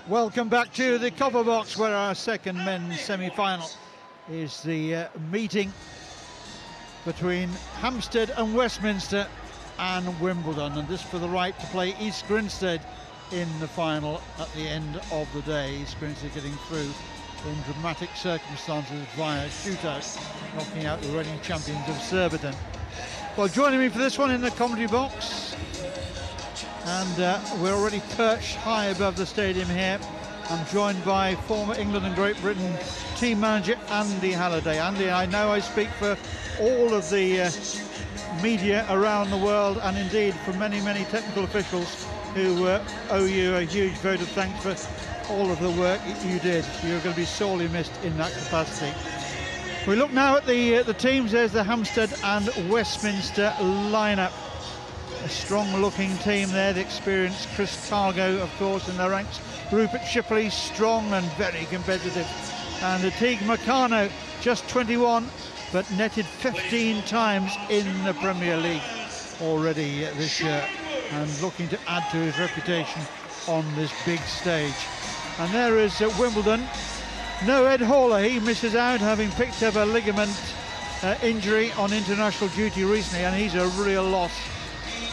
Welcome back to the copper box, where our second men's semi-final is the meeting between Hampstead and Westminster and Wimbledon, and this for the right to play East Grinstead in the final at the end of the day. East Grinstead getting through in dramatic circumstances via shootout, knocking out the reigning champions of Surbiton. Well, joining me for this one in the commentary box, and we're already perched high above the stadium here. I'm joined by former England and Great Britain team manager Andy Halliday. Andy, I know I speak for all of the media around the world, and indeed for many, many technical officials who owe you a huge vote of thanks for all of the work you did. You're going to be sorely missed in that capacity. We look now at the teams. There's the Hampstead and Westminster lineup. A strong-looking team there. The experienced Chris Cargo, of course, in their ranks. Rupert Shipley, strong and very competitive. And Teague Meccano, just 21, but netted 15 times in the Premier League already this year, and looking to add to his reputation on this big stage. And there is Wimbledon. No Ed Haller, he misses out, having picked up a ligament injury on international duty recently, and he's a real loss.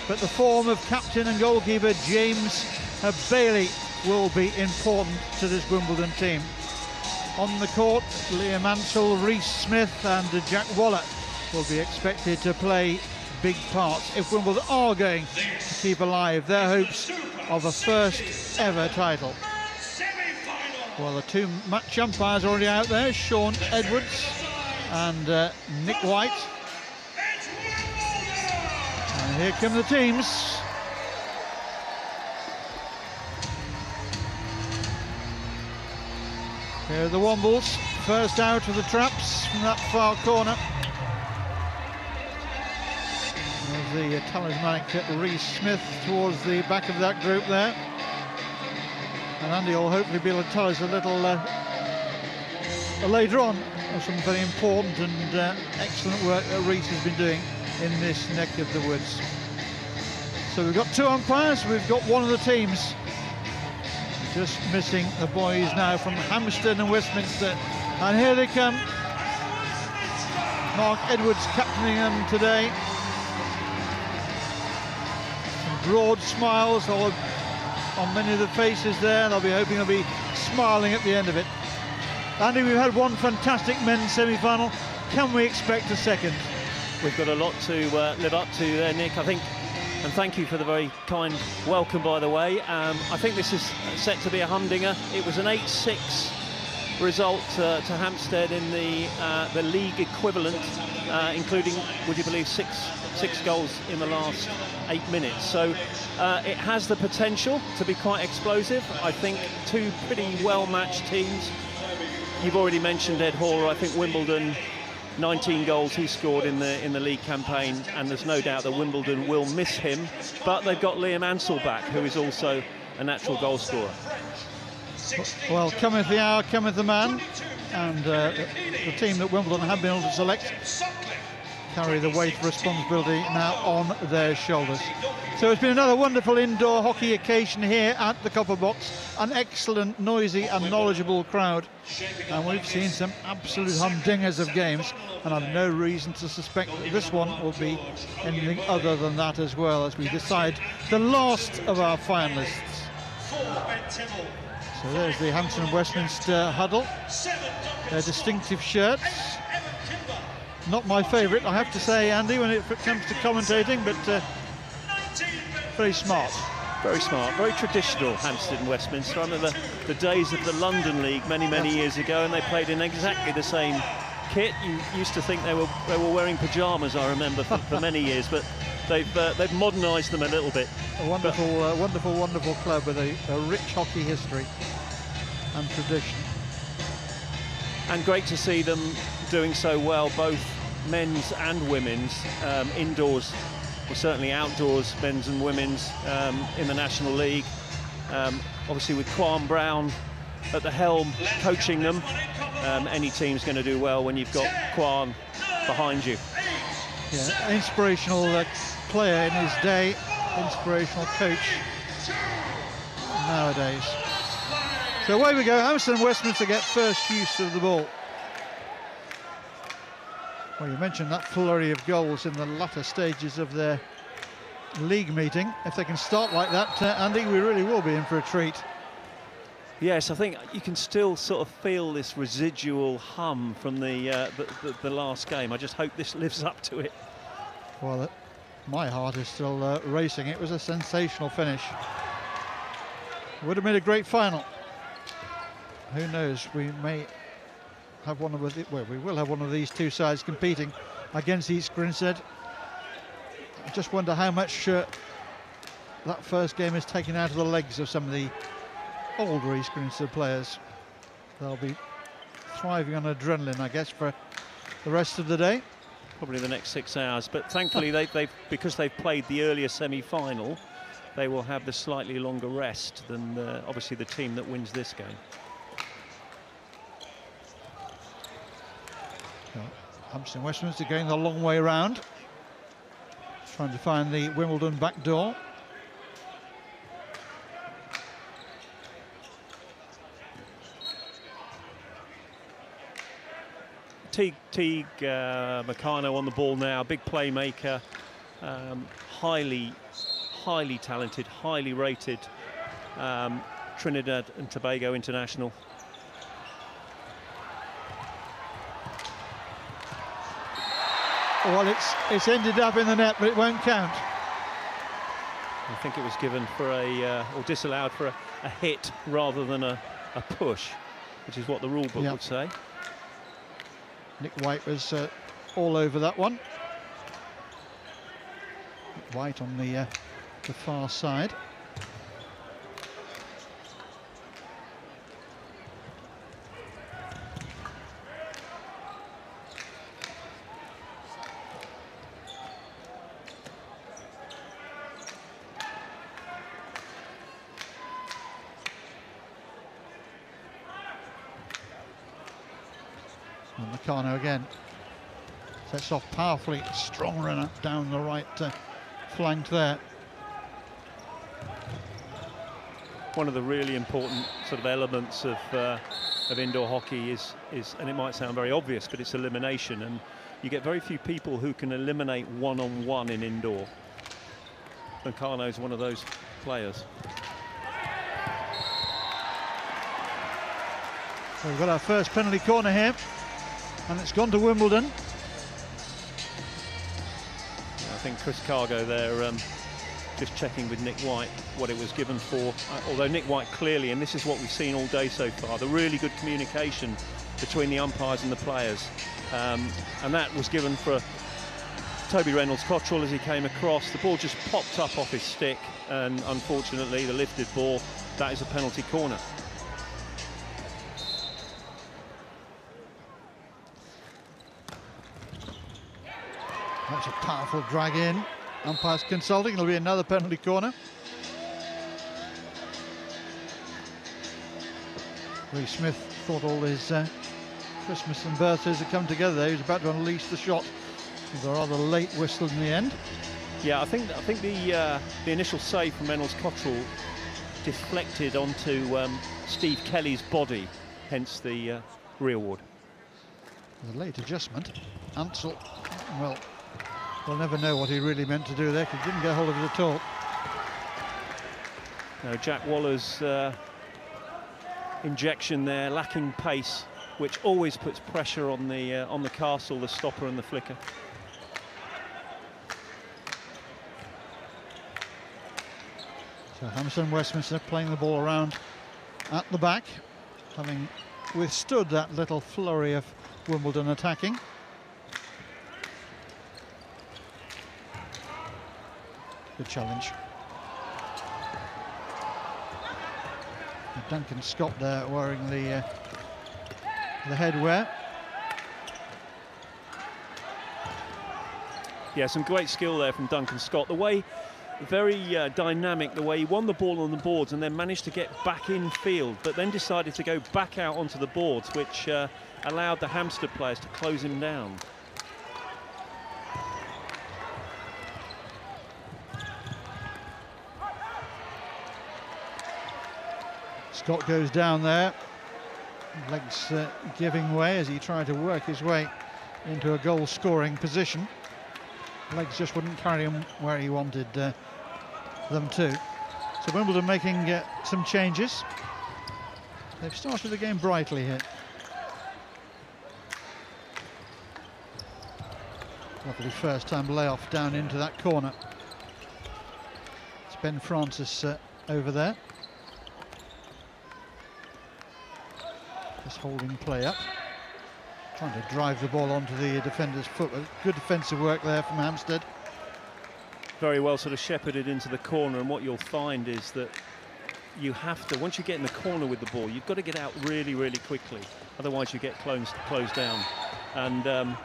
But the form of captain and goalkeeper James Bailey will be important to this Wimbledon team. On the court, Liam Ansell, Reece Smith and Jack Waller will be expected to play big parts if Wimbledon are going to keep alive their hopes of a first ever title. Well, the two match umpires already out there, Sean Edwards and Nick White. And here come the teams. Here are the Wombles, first out of the traps from that far corner. There's the talismanic Reece Smith towards the back of that group there. And Andy will hopefully be able to tell us a little later on of some very important and excellent work that Reece has been doing in this neck of the woods. So we've got two umpires, we've got one of the teams. Just missing the boys now from Hampstead and Westminster. And here they come. Mark Edwards captaining them today. Some broad smiles on many of the faces there. They'll be hoping they'll be smiling at the end of it. Andy, we've had one fantastic men's semi-final. Can we expect a second? We've got a lot to live up to there, Nick, I think. And thank you for the very kind welcome, by the way. I think this is set to be a humdinger. It was an 8-6 result to Hampstead in the league equivalent, including, would you believe, six goals in the last 8 minutes. So it has the potential to be quite explosive. I think two pretty well-matched teams. You've already mentioned Ed Haller. I think Wimbledon, 19 goals he scored in the league campaign, and there's no doubt that Wimbledon will miss him, but they've got Liam Ansell back, who is also a natural goal scorer. Well, cometh the hour, cometh the man, and the team that Wimbledon have been able to select carry the weight of responsibility now on their shoulders. So it's been another wonderful indoor hockey occasion here at the Copper Box. An excellent, noisy and knowledgeable crowd, and we've seen some absolute humdingers of games, and I've no reason to suspect that this one will be anything other than that as well, as we decide the last of our finalists. So there's the Hampstead and Westminster huddle, their distinctive shirts. Not my favourite, I have to say, Andy, when it comes to commentating, but very smart. Very smart, very traditional, Hampstead and Westminster. I remember the days of the London League many years ago, and they played in exactly the same kit. You used to think they were wearing pyjamas, I remember, for many years, but they've modernised them a little bit. A wonderful club with a rich hockey history and tradition. And great to see them doing so well, both men's and women's, indoors, or certainly outdoors, men's and women's in the National League. Obviously with Quan Brown at the helm coaching them, any team's going to do well when you've got Quan behind you. Yeah, inspirational player in his day, inspirational coach nowadays. So away we go. Hampstead and Westminster get first use of the ball. Well, you mentioned that flurry of goals in the latter stages of their league meeting. If they can start like that, Andy, we really will be in for a treat. Yes, I think you can still sort of feel this residual hum from the last game. I just hope this lives up to it. Well, my heart is still racing. It was a sensational finish. Would have made a great final. Who knows? We may have one of the, well, we will have one of these two sides competing against East Grinstead. I just wonder how much that first game is taken out of the legs of some of the older East Grinstead players. They'll be thriving on adrenaline, I guess, for the rest of the day. Probably the next 6 hours, but thankfully because they've played the earlier semi-final, they will have the slightly longer rest than obviously the team that wins this game. Hampstead and Westminster going the long way round, trying to find the Wimbledon back door. Teague Meccano on the ball now, big playmaker, highly talented, highly rated Trinidad and Tobago international. Well, it's ended up in the net, but it won't count. I think it was given for or disallowed for a hit rather than a push, which is what the rule book would say. Nick White was all over that one. Nick White on the far side. And Meccano again sets off powerfully, strong runner down the right flank there. One of the really important sort of elements of indoor hockey is, and it might sound very obvious, but it's elimination, and you get very few people who can eliminate one-on-one in indoor. Meccano is one of those players. So we've got our first penalty corner here, and it's gone to Wimbledon. I think Chris Cargo there just checking with Nick White what it was given for, although Nick White clearly, and this is what we've seen all day so far, the really good communication between the umpires and the players, and that was given for Toby Reynolds-Cottrell as he came across. The ball just popped up off his stick, and unfortunately the lifted ball, that is a penalty corner. That's a powerful drag in. Umpires consulting, it'll be another penalty corner. Lee Smith thought all his Christmas and birthdays had come together there. He was about to unleash the shot. It was a rather late whistle in the end. Yeah, I think the initial save from Reynolds-Cottrell deflected onto Steve Kelly's body, hence the re-award. A late adjustment. Ansel, well, we'll never know what he really meant to do there, because he didn't get hold of it at all. Now Jack Waller's injection there, lacking pace, which always puts pressure on the castle, the stopper and the flicker. So Hampstead and Westminster playing the ball around at the back, having withstood that little flurry of Wimbledon attacking. Good challenge. And Duncan Scott there wearing the headwear. Yeah, some great skill there from Duncan Scott. The way, very dynamic, the way he won the ball on the boards and then managed to get back in field, but then decided to go back out onto the boards, which allowed the Hampstead players to close him down. Scott goes down there, legs giving way as he tried to work his way into a goal-scoring position. Legs just wouldn't carry him where he wanted them to. So Wimbledon making some changes. They've started the game brightly here. Lovely first-time layoff down into that corner. It's Ben Francis over there. Just holding play up. Trying to drive the ball onto the defender's foot. Good defensive work there from Hampstead. Very well sort of shepherded into the corner, and what you'll find is that you have to, once you get in the corner with the ball, you've got to get out really, really quickly. Otherwise you get closed down. And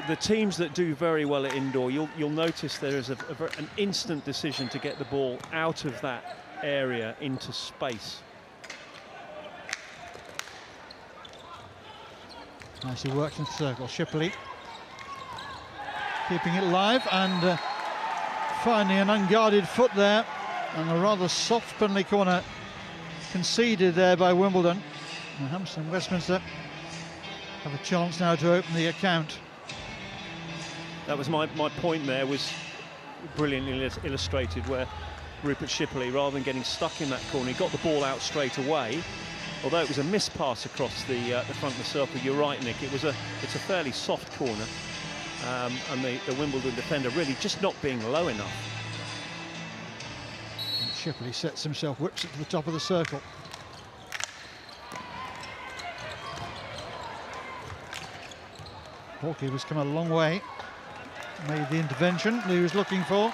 the teams that do very well at indoor, you'll notice there is an instant decision to get the ball out of that area into space. Nicely worked in the circle. Shipley keeping it live and finding an unguarded foot there, and a rather soft penalty corner conceded there by Wimbledon. And Hampstead and Westminster have a chance now to open the account. That was my point there, was brilliantly illustrated, where Rupert Shipley, rather than getting stuck in that corner, he got the ball out straight away. Although it was a missed pass across the front of the circle, you're right, Nick. It's a fairly soft corner, and the Wimbledon defender really just not being low enough. And Shipley sets himself, whips it to the top of the circle. Ballkeeper's come a long way. Made the intervention that he was looking for.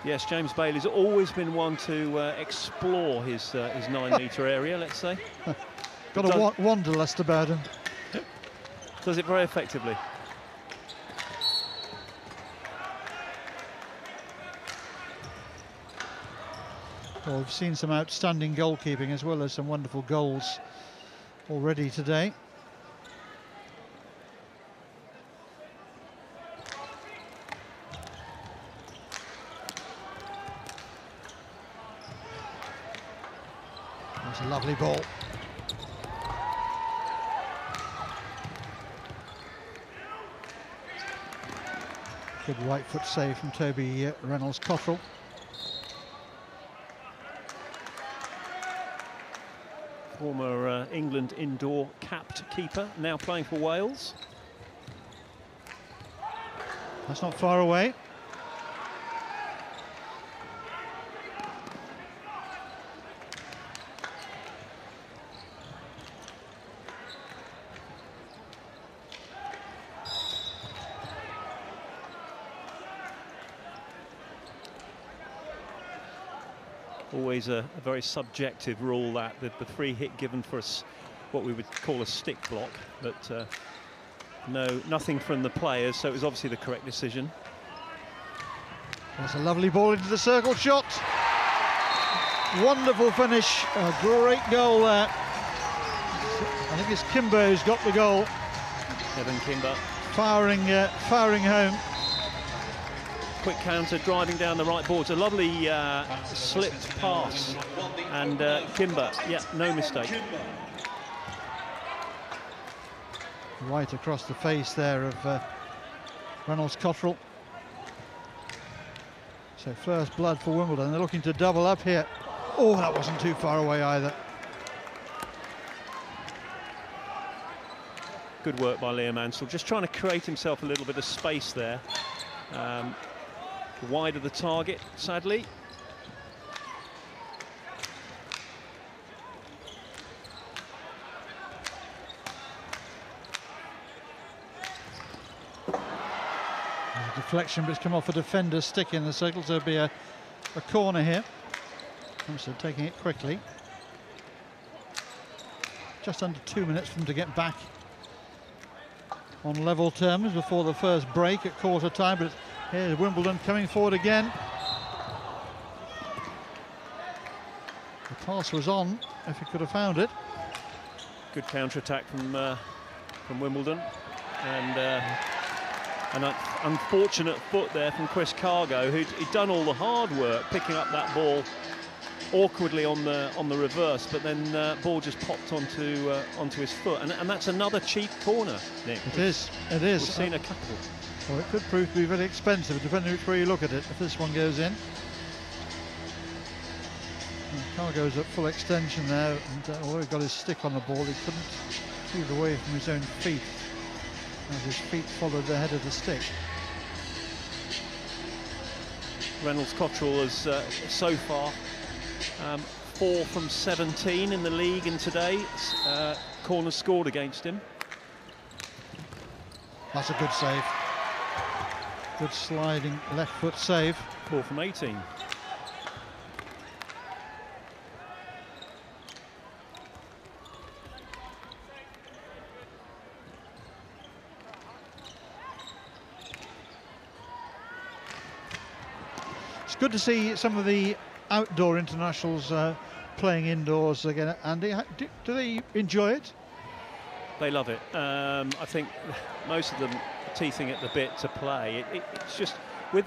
Yes, James Bailey's always been one to explore his 9-metre area, let's say. Got a wanderlust about him. Does it very effectively. Well, we've seen some outstanding goalkeeping as well as some wonderful goals already today. That's a lovely ball. Good right foot save from Toby Reynolds-Cottrell. Former England indoor capped keeper, now playing for Wales. That's not far away. Always a very subjective rule, that the free hit given for us, what we would call a stick block, but nothing from the players, so it was obviously the correct decision. That's a lovely ball into the circle shot. Wonderful finish, a great goal there. I think it's Kimber who's got the goal. Kevin Kimber. Firing home. Quick counter, driving down the right boards. A lovely slipped pass. And Kimber, yeah, no mistake. Right across the face there of Reynolds-Cottrell. So first blood for Wimbledon. They're looking to double up here. Oh, that wasn't too far away either. Good work by Liam Ansell, just trying to create himself a little bit of space there. Wide of the target, sadly. There's a deflection, but it's come off a defender's stick in the circle, so it'll be a corner here. Hampstead taking it quickly. Just under 2 minutes for them to get back on level terms before the first break at quarter time, but here's Wimbledon coming forward again. The pass was on if he could have found it. Good counter-attack from Wimbledon, and an unfortunate foot there from Chris Cargo, who'd done all the hard work picking up that ball awkwardly on the reverse, but then ball just popped onto his foot, and that's another cheap corner, Nick. It is. We've seen a couple. Well, it could prove to be very expensive depending which way you look at it, if this one goes in. And Cargo's at full extension there, and although he got his stick on the ball, he couldn't move away from his own feet as his feet followed the head of the stick. Reynolds Cottrell has so far 4 from 17 in the league, and today corners scored against him. That's a good save. Good sliding left foot save. 4 from 18. It's good to see some of the outdoor internationals playing indoors again. Andy, do they enjoy it? They love it. I think most of them are teething at the bit to play. It's just with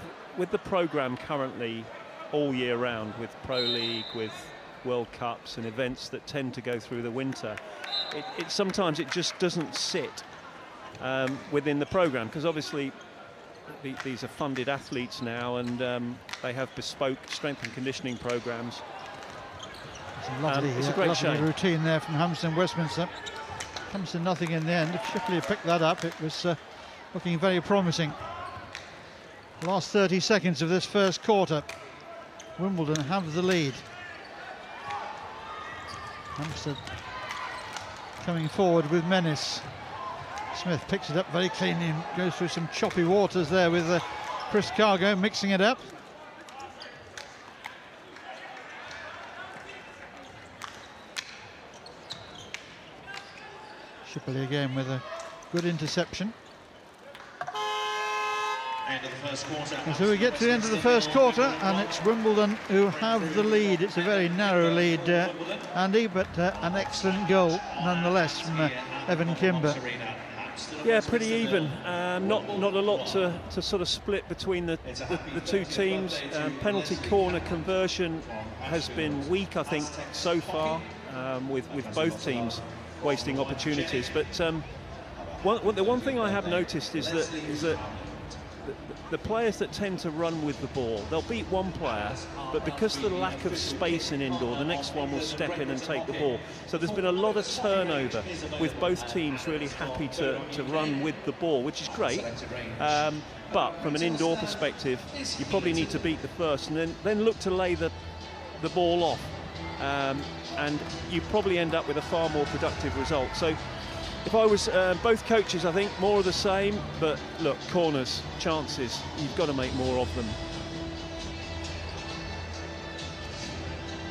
the programme currently all year round, with Pro League, with World Cups and events that tend to go through the winter, it sometimes it just doesn't sit within the programme, because obviously these are funded athletes now, and they have bespoke strength and conditioning programmes. It's a great lovely shame. Routine there from Hampstead and Westminster. Comes to nothing in the end. If Shipley had picked that up, it was looking very promising. Last 30 seconds of this first quarter. Wimbledon have the lead. Hampstead coming forward with menace. Smith picks it up very cleanly and goes through some choppy waters there with Chris Cargo mixing it up. Shipley again with a good interception. And so we get to the end of the first quarter, and it's Wimbledon who have the lead. It's a very narrow lead, Andy, but an excellent goal nonetheless from Evan Kimber. Yeah, pretty even. Not a lot to sort of split between the two teams. Penalty corner conversion has been weak, I think, so far, with both teams wasting opportunities. But the one thing I have noticed is that the players that tend to run with the ball, they'll beat one player, but because of the lack of space in indoor, the next one will step in and take the ball. So there's been a lot of turnover, with both teams really happy to run with the ball, which is great. But from an indoor perspective, you probably need to beat the first, and then look to lay the ball off, and you probably end up with a far more productive result. So if I was both coaches, I think more of the same, but look, corners, chances, you've got to make more of them.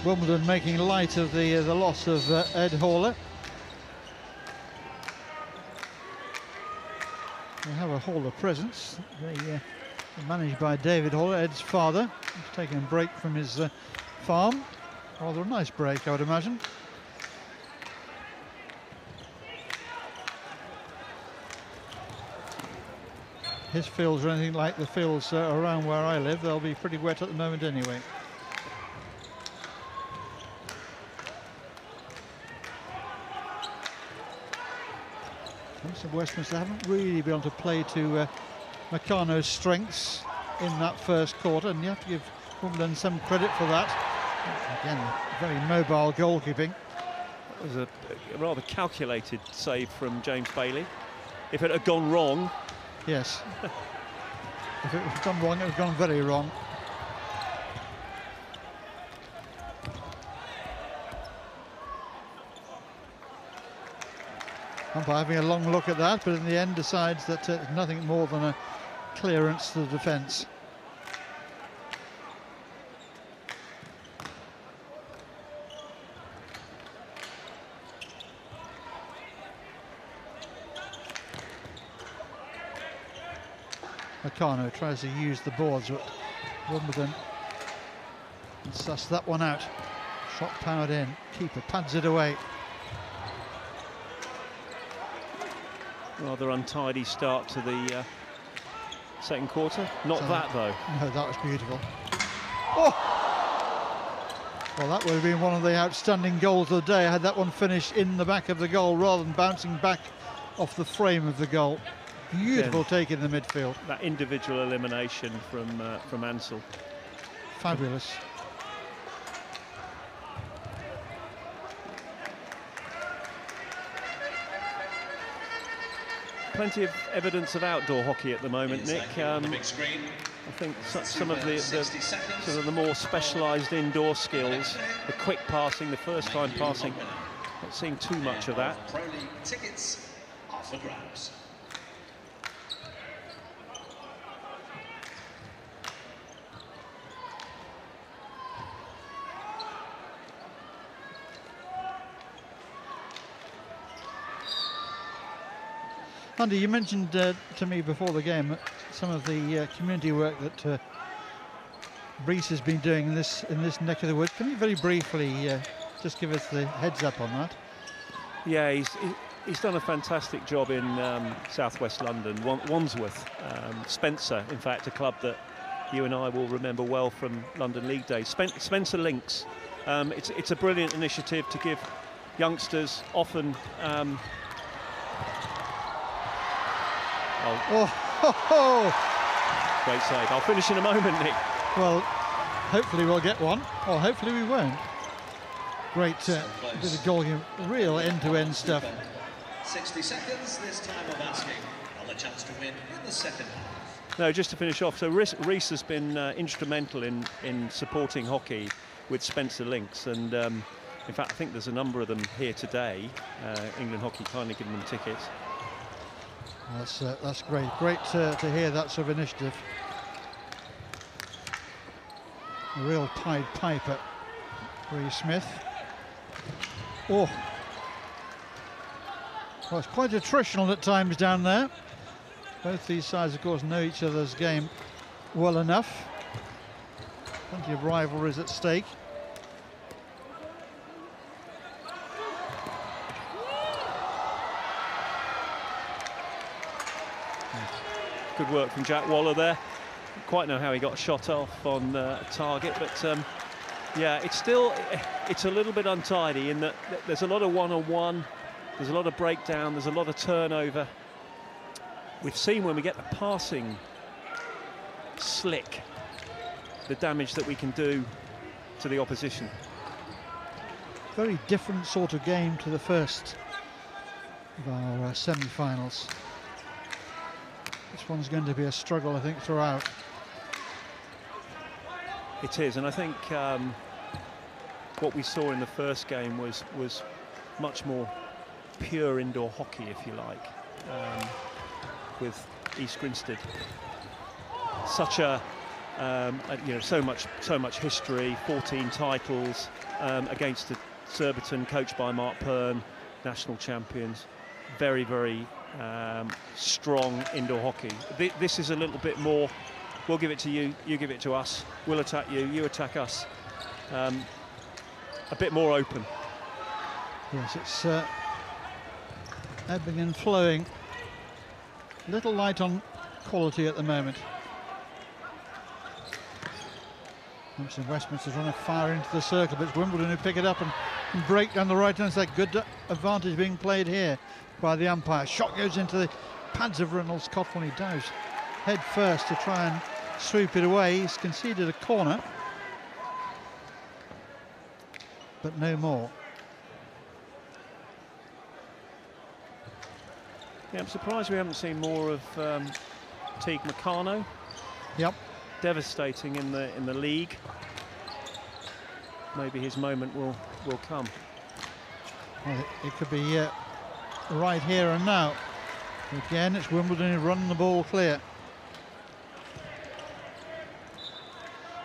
Wimbledon making light of the loss of Ed Haller. They have a Haller presence. They're managed by David Haller, Ed's father. He's taking a break from his farm. Rather a nice break, I would imagine. His fields are anything like the fields around where I live. They'll be pretty wet at the moment anyway. Westminster haven't really been able to play to Meccano's strengths in that first quarter, and you have to give Wimbledon some credit for that. Again, very mobile goalkeeping. That was a rather calculated save from James Bailey. If it had gone wrong... Yes. If it had gone wrong, it would have gone very wrong. Umpire having a long look at that, but in the end decides that it's nothing more than a clearance to the defence. Meccano tries to use the boards, but Wimbledon suss that one out. Shot powered in, keeper pads it away. Rather untidy start to the second quarter. Not that though. No, that was beautiful. Oh! Well, that would have been one of the outstanding goals of the day. I had that one finished in the back of the goal rather than bouncing back off the frame of the goal. Beautiful take in the midfield. That individual elimination from Ansell. Fabulous. Plenty of evidence of outdoor hockey at the moment, Nick. I think some of the sort of the more specialised indoor skills, the quick passing, the first-time passing, not seeing too much of that. Pro League tickets are for grabs. Andy, you mentioned to me before the game some of the community work that Brees has been doing in this neck of the woods. Can you very briefly just give us the heads up on that? Yeah, he's done a fantastic job in southwest London, Wandsworth. Spencer, in fact, a club that you and I will remember well from London League days. Spencer Links. It's a brilliant initiative to give youngsters often. Great save. I'll finish in a moment, Nick. Well, hopefully we'll get one, or hopefully we won't. Great bit of goal, real end-to-end stuff. 60 seconds this time of asking, and a chance to win in the second half. No, just to finish off, so Reese has been instrumental in supporting hockey with Spencer Links, and in fact I think there's a number of them here today. England Hockey kindly giving them tickets. That's great. Great to hear that sort of initiative. A real Pied Piper, Reece Smith. Oh, well, it's quite attritional at times down there. Both these sides, of course, know each other's game well enough. Plenty of rivalries at stake. Good work from Jack Waller there. Don't quite know how he got shot off on target, but yeah, it's a little bit untidy in that there's a lot of one-on-one, there's a lot of breakdown, there's a lot of turnover. We've seen when we get the passing slick, the damage that we can do to the opposition. Very different sort of game to the first of our semi-finals. This one's going to be a struggle, I think, throughout. It is, and I think what we saw in the first game was much more pure indoor hockey, if you like, with East Grinstead. Such a you know, so much history, 14 titles against the Surbiton, coached by Mark Pern, national champions. Very, very strong indoor hockey. This is a little bit more, we'll give it to you, you give it to us, we'll attack you, you attack us. A bit more open. Yes, it's ebbing and flowing. Little light on quality at the moment. Hampstead Westminster's trying to fire into the circle, but it's Wimbledon who pick it up and break down the right hand side. Good advantage being played here by the umpire. Shot goes into the pads of Reynolds Cotton. He dives head first to try and sweep it away. He's conceded a corner, but no more. Yeah, I'm surprised we haven't seen more of Teague Meccano. Yep. Devastating in the league. Maybe his moment will come. Well, it could be right here and now. Again, it's Wimbledon who run the ball clear.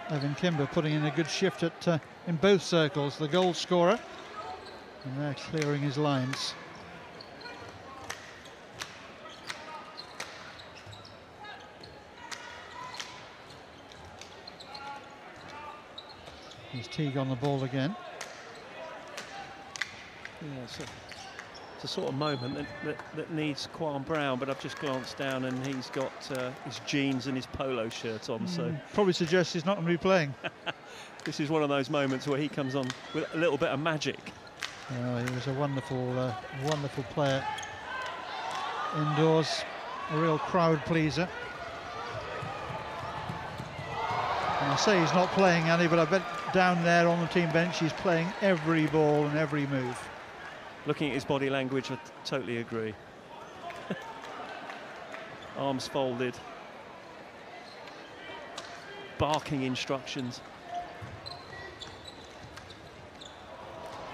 Evan Kimber putting in a good shift at in both circles, the goal scorer, and they're clearing his lines. Teague on the ball again. Yeah, it's a sort of moment that needs Quan Brown, but I've just glanced down and he's got his jeans and his polo shirt on, so probably suggests he's not going to be playing. This is one of those moments where he comes on with a little bit of magic. He was a wonderful, wonderful player indoors, a real crowd pleaser. And I say he's not playing, Andy, but I bet down there on the team bench he's playing every ball and every move. Looking at his body language, I totally agree. Arms folded, barking instructions.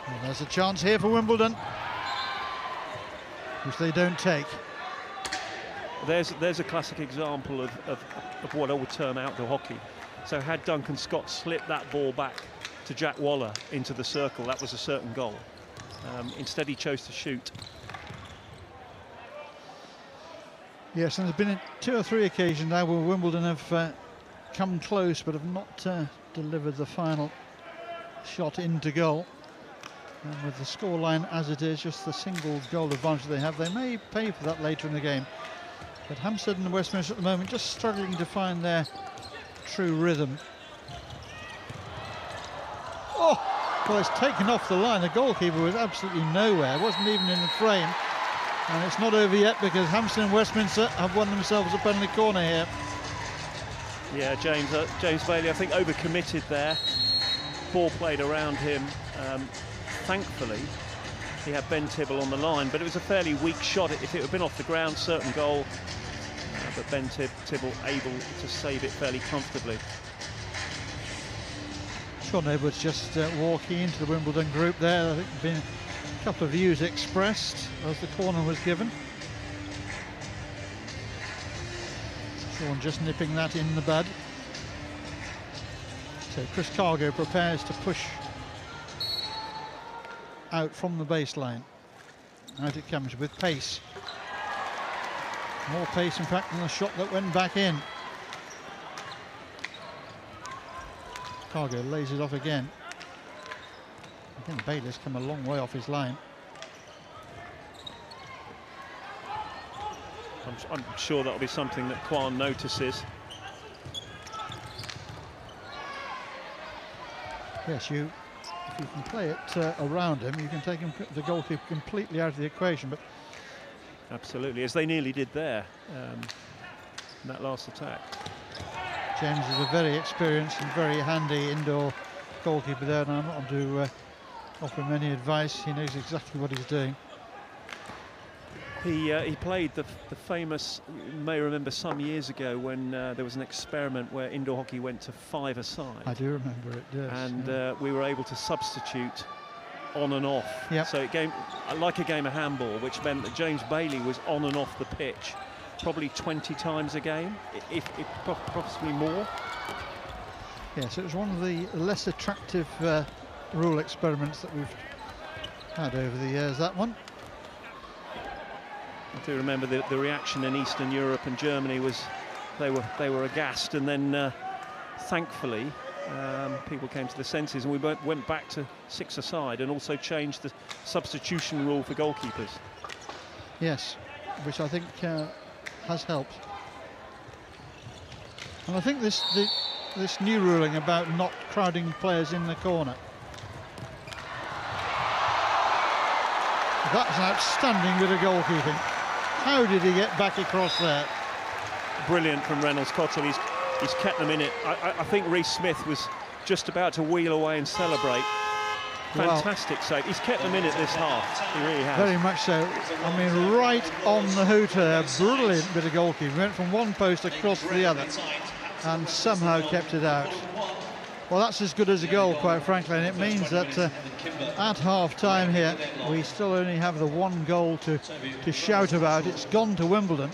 And there's a chance here for Wimbledon, which they don't take. There's a classic example of what I would term outdoor hockey. So had Duncan Scott slipped that ball back to Jack Waller into the circle, that was a certain goal. Instead he chose to shoot. Yes, and there's been 2 or 3 occasions now where Wimbledon have come close but have not delivered the final shot into goal. And with the scoreline as it is, just the single goal advantage they have, they may pay for that later in the game. But Hampstead and Westminster at the moment just struggling to find their true rhythm. Oh, well, it's taken off the line. The goalkeeper was absolutely nowhere, wasn't even in the frame. And it's not over yet because Hampstead and Westminster have won themselves a penalty corner here. Yeah, James Bailey, I think, overcommitted there. Ball played around him. Thankfully, he had Ben Tibble on the line, but it was a fairly weak shot. If it had been off the ground, certain goal. But Ben Tibble able to save it fairly comfortably. Sean Edwards just walking into the Wimbledon group there. I think there's been a couple of views expressed as the corner was given. Sean just nipping that in the bud. So Chris Cargo prepares to push out from the baseline. Out it comes with pace. More pace, in fact, than the shot that went back in. Cargo lays it off again. Again, Bailey's come a long way off his line. I'm sure that'll be something that Quan notices. Yes, if you can play it around him, you can take the goalkeeper completely out of the equation. But absolutely, as they nearly did there in that last attack. James is a very experienced and very handy indoor goalkeeper there, and I'm not going to offer him any advice. He knows exactly what he's doing. He played the famous, you may remember some years ago when there was an experiment where indoor hockey went to 5-a-side. I do remember it, yes. And we were able to substitute on and off. Yep. So it came like a game of handball, which meant that James Bailey was on and off the pitch probably 20 times a game, if possibly more. Yes, it was one of the less attractive rule experiments that we've had over the years, that one. I do remember the reaction in Eastern Europe and Germany was they were aghast, and then thankfully people came to their senses, and we went back to 6-a-side and also changed the substitution rule for goalkeepers. Yes, which I think has helped. And I think this new ruling about not crowding players in the corner, that's an outstanding bit of goalkeeping. How did he get back across there? Brilliant from Reynolds Cottle. He's kept them in it. I think Reece Smith was just about to wheel away and celebrate. Fantastic save. He's kept them in it this half. He really has. Very much so. I mean, right on the hooter. Brilliant bit of goalkeeping. Went from one post across to the other and somehow kept it out. Well, that's as good as a goal, quite frankly, and it means that at half-time here, we still only have the one goal to shout about. It's gone to Wimbledon,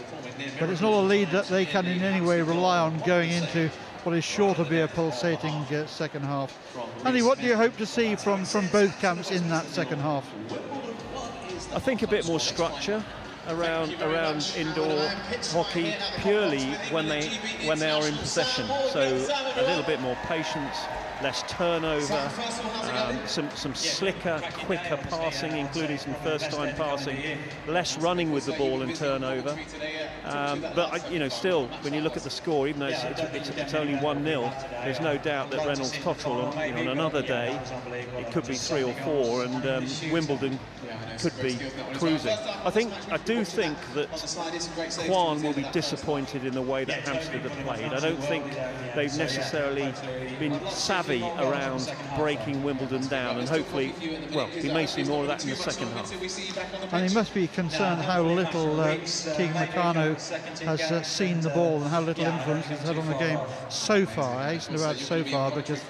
but it's not a lead that they can in any way rely on going into what is sure to be a pulsating second half. Andy, what do you hope to see from both camps in that second half? I think a bit more structure around indoor hockey, purely when they are in possession. So a little bit more patience, less turnover, some slicker, quicker passing, including some first-time passing, less running with the ball and turnover. But you know, still, when you look at the score, even though it's only 1-0, there's no doubt that Reynolds Cotterell on another day it could be 3 or 4, and Wimbledon could be cruising. I do think that Kwan will be disappointed in the way that Hampstead have played. I don't think they've necessarily been savvy around breaking Wimbledon down, and hopefully, well, we may see more of that in the second half. And he must be concerned how little Keegan Meccano has seen the ball and how little influence he's had on the game so far. I hasten to add so far, because